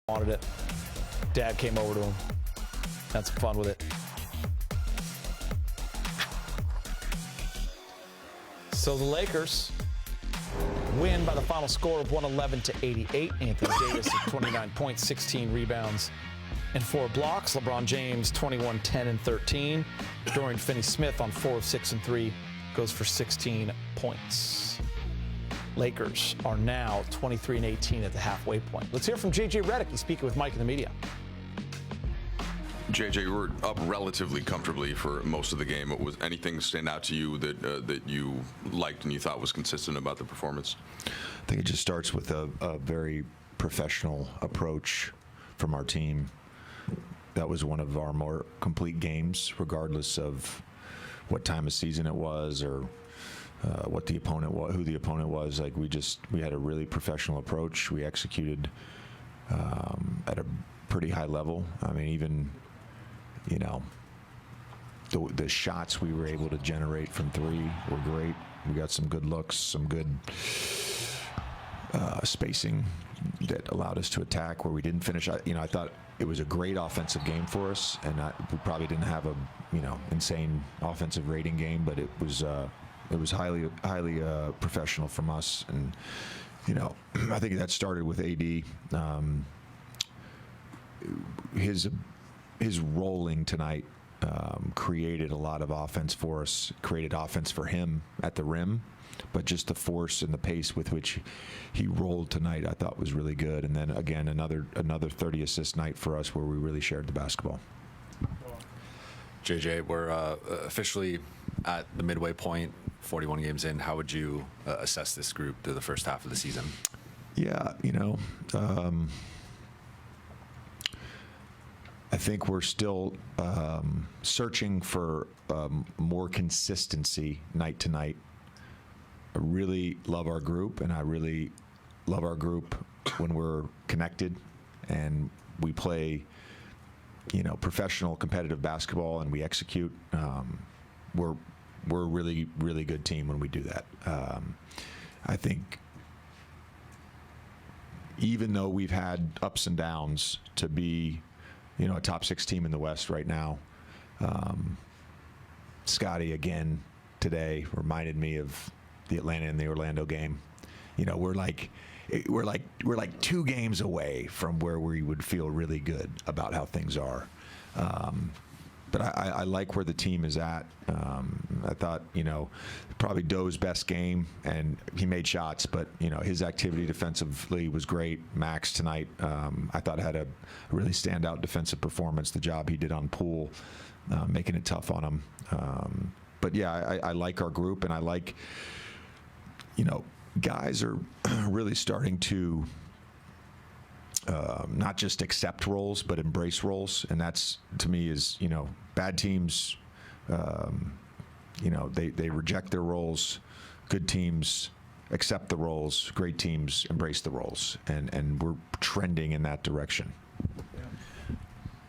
wanted it. Dad came over to him. Had some fun with it. So the Lakers win by the final score of 111-88. Anthony Davis at 29 points, 16 rebounds, and 4 blocks. LeBron James 21, 10, and 13. Dorian Finney-Smith on 4 of 6 and 3 goes for 16 points. Lakers are now 23 and 18 at the halfway point. Let's hear from J.J. Redick. He's speaking with Mike in the media. JJ, you were up relatively comfortably for most of the game. Was anything stand out to you that you liked and you thought was consistent about the performance? I think it just starts with a very professional approach from our team. That was one of our more complete games, regardless of what time of season it was or what the opponent was, who the opponent was. Like we had a really professional approach. We executed at a pretty high level. I mean, even the shots we were able to generate from 3 were great. We got some good looks, some good spacing that allowed us to attack where we didn't finish. I thought it was a great offensive game for us, and we probably didn't have a insane offensive rating game, but it was highly professional from us. And I think that started with AD. His rolling tonight created a lot of offense for us, created offense for him at the rim, but just the force and the pace with which he rolled tonight I thought was really good. And then again, another 30 assist night for us where we really shared the basketball. JJ, we're officially at the midway point, 41 games in. How would you assess this group through the first half of the season? Yeah, I think we're still searching for more consistency night to night. I really love our group, and I really love our group when we're connected and we play, professional competitive basketball and we execute. We're a really, really good team when we do that. I think even though we've had ups and downs to be a top 6 team in the West right now. Scotty again today reminded me of the Atlanta and the Orlando game. We're like 2 games away from where we would feel really good about how things are. But I like where the team is at. I thought, probably Doe's best game, and he made shots, but, his activity defensively was great. Max tonight, I thought had a really standout defensive performance. The job he did on Poole, making it tough on him. But, yeah, I like our group, and I like, guys are really starting to not just accept roles, but embrace roles. And that's, to me, is, bad teams, they reject their roles. Good teams accept the roles. Great teams embrace the roles. And we're trending in that direction.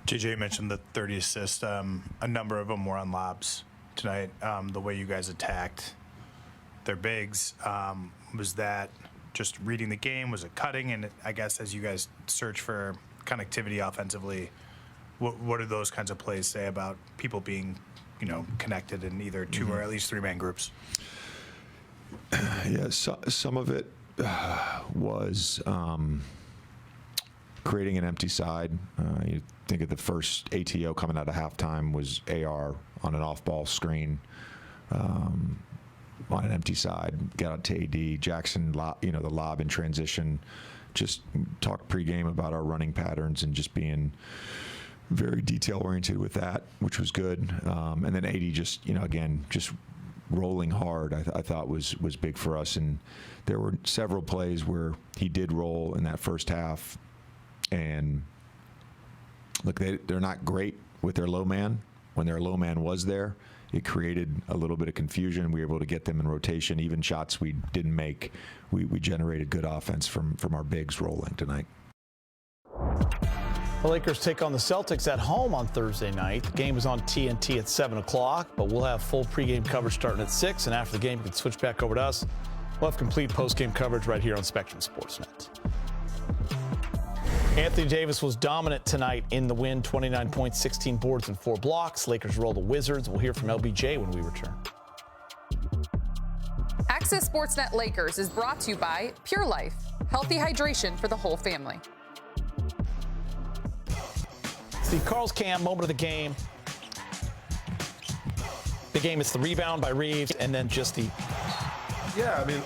JJ mentioned the 30 assists. A number of them were on lobs tonight. The way you guys attacked their bigs, was that just reading the game? Was it cutting? And I guess as you guys search for connectivity offensively, what do those kinds of plays say about people being, connected in either 2 or at least 3-man groups? Yeah, some of it was creating an empty side. You think of the first ATO coming out of halftime was AR on an off-ball screen. On an empty side, got out to AD. Jackson, the lob in transition. Just talked pregame about our running patterns and just being very detail-oriented with that, which was good. And then AD just, again, just rolling hard, I thought was big for us. And there were several plays where he did roll in that first half. And look, they're not great with their low man. When their low man was there, it created a little bit of confusion. We were able to get them in rotation. Even shots we didn't make, we generated good offense from our bigs rolling tonight. The Lakers take on the Celtics at home on Thursday night. The game is on TNT at 7 o'clock, but we'll have full pregame coverage starting at 6, and after the game, you can switch back over to us. We'll have complete postgame coverage right here on Spectrum Sportsnet. Anthony Davis was dominant tonight in the win, 29 points, 16 boards, and 4 blocks. Lakers roll the Wizards. We'll hear from LBJ when we return. Access Sportsnet Lakers is brought to you by Pure Life, healthy hydration for the whole family. Steve Carl's cam, moment of the game. The game is the rebound by Reeves, and then just the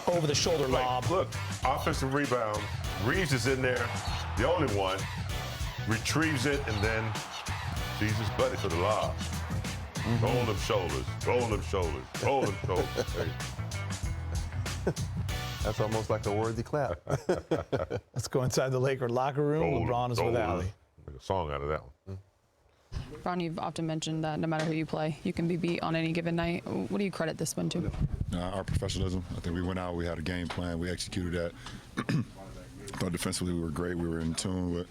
over-the-shoulder lob. Look, offensive rebound. Reeves is in there, the only one. Retrieves it, and then sees his buddy for the lob. Roll them shoulders, roll them shoulders, roll them shoulders. That's almost like a worthy clap. Let's go inside the Laker locker room. LeBron is with Allie. Make a song out of that one. Ron, you've often mentioned that no matter who you play, you can be beat on any given night. What do you credit this win to? Our professionalism. I think we went out, we had a game plan, we executed that. I thought defensively we were great. We were in tune with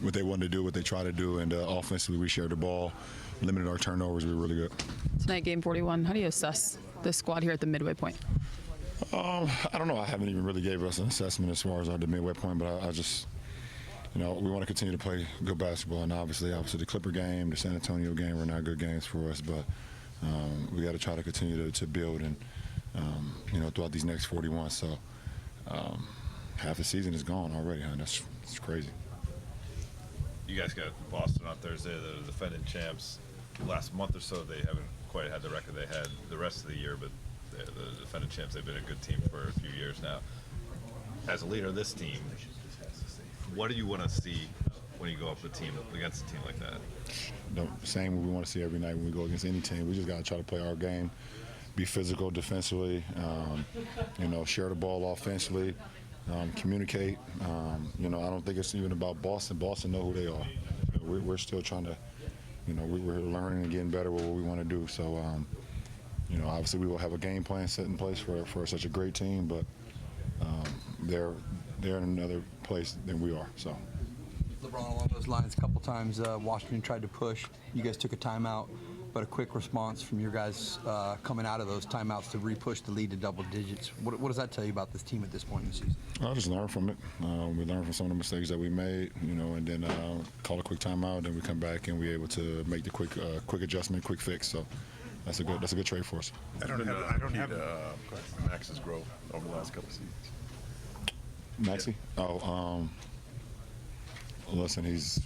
what they wanted to do, what they tried to do, and offensively we shared the ball, limited our turnovers. We were really good. Tonight, game 41, how do you assess this squad here at the midway point? I don't know. I haven't even really gave us an assessment as far as the midway point, but I just, we want to continue to play good basketball, and obviously the Clipper game, the San Antonio game are not good games for us, but we got to try to continue to build and, throughout these next 41. So half the season is gone already, huh? That's crazy. You guys got Boston on Thursday, the defending champs. Last month or so, they haven't quite had the record they had the rest of the year, but the defending champs, they've been a good team for a few years now. As a leader of this team, what do you want to see when you go up against a team like that? The same we want to see every night when we go against any team. We just got to try to play our game, be physical defensively, share the ball offensively, communicate. I don't think it's even about Boston. Boston know who they are. We're still trying to, we're learning and getting better with what we want to do. So, obviously we will have a game plan set in place for such a great team, but they're in another place than we are. So. LeBron, along those lines, a couple times Washington tried to push. You guys took a timeout, but a quick response from your guys coming out of those timeouts to re-push the lead to double digits. What does that tell you about this team at this point in the season? I just learned from it. We learned from some of the mistakes that we made, and then call a quick timeout. Then we come back and we're able to make the quick adjustment, quick fix. So that's a good trade for us. I don't have Max's growth over the last couple of seasons. Maxie? Oh, listen, he's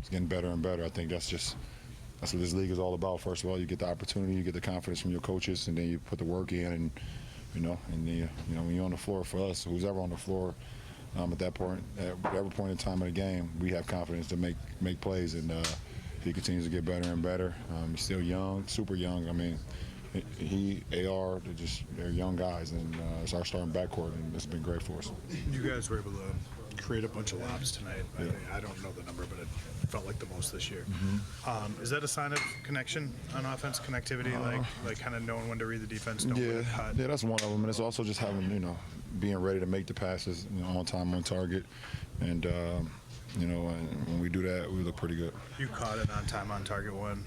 getting better and better. I think that's what this league is all about. First of all, you get the opportunity, you get the confidence from your coaches, and then you put the work in, and then when you're on the floor, for us, who's ever on the floor, at that point, at whatever point in time of the game, we have confidence to make plays, and he continues to get better and better. He's still young, super young. I mean, AR, they're young guys, and it's our starting backcourt, and it's been great for us. You guys were able to create a bunch of lobs tonight. Yeah. I don't know the number, but it felt like the most this year. Mm-hmm. Is that a sign of connection on offense, connectivity, like kind of knowing when to read the defense, know when to cut? Yeah, that's one of them, and it's also just having, being ready to make the passes, on time, on target, and and when we do that, we look pretty good. You caught an on-time, on-target one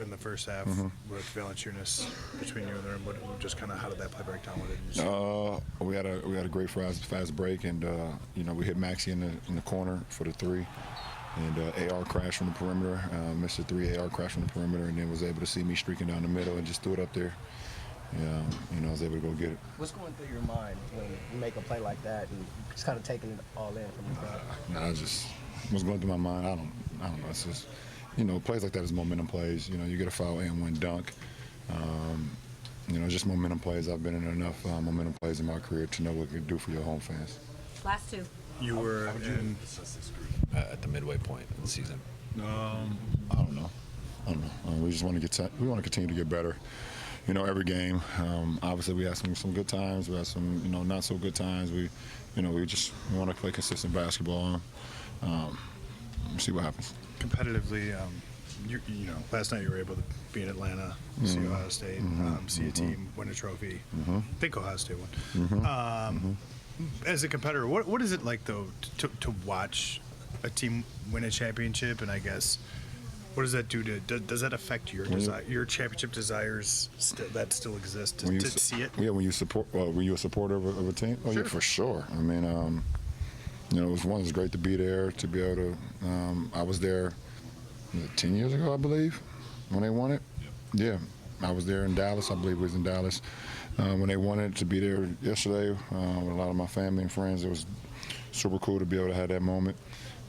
in the first half with Valanciunas between you and them. Just kind of how did that play break down? What did you see? We had a great fast break, and we hit Maxey in the corner for the three, and AR crashed from the perimeter, missed a three. AR crashed from the perimeter, and then was able to see me streaking down the middle and just threw it up there. I was able to go get it. What's going through your mind when you make a play like that and just kind of taking it all in from the crowd? What's going through my mind, I don't know. It's just, plays like that is momentum plays. You get a foul and one dunk. Just momentum plays. I've been in enough momentum plays in my career to know what it can do for your home fans. Last two. You were in at the midway point of the season. I don't know. We just want to continue to get better. Every game. Obviously, we had some good times. We had some, not so good times. We want to play consistent basketball. See what happens. Competitively, last night you were able to be in Atlanta, see Ohio State, see a team win a trophy. I think Ohio State won. As a competitor, what is it like though to watch a team win a championship? And I guess, what does that do to? Does that affect your your championship desires that still exist to see it? Yeah, when you support, were you a supporter of a team? Oh, Sure. yeah, for sure. I mean, you know, it was great to be there, to be able to. I was there 10 years ago, I believe, when they won it. Yeah, I was there in Dallas. I believe it was in Dallas when they won it. To be there yesterday with a lot of my family and friends, it was super cool to be able to have that moment.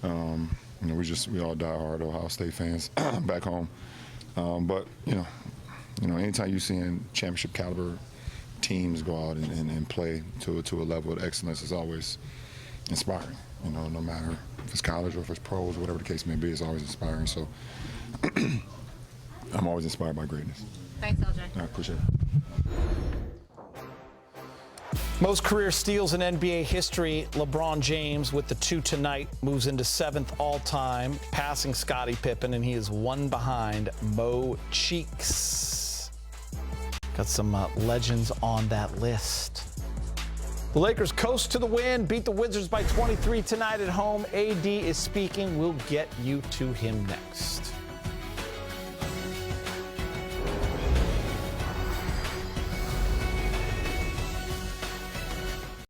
You know, we all die-hard Ohio State fans back home. But you know, anytime you seeing championship caliber teams go out and play to a level of excellence is always inspiring. You know, no matter if it's college or if it's pros, whatever the case may be, it's always inspiring. So I'm always inspired by greatness. Thanks, LJ. I appreciate it. Most career steals in NBA history, LeBron James with the 2 tonight moves into 7th all-time, passing Scottie Pippen, and he is 1 behind Mo Cheeks. Got some legends on that list. The Lakers coast to the win, beat the Wizards by 23 tonight at home. AD is speaking. We'll get you to him next.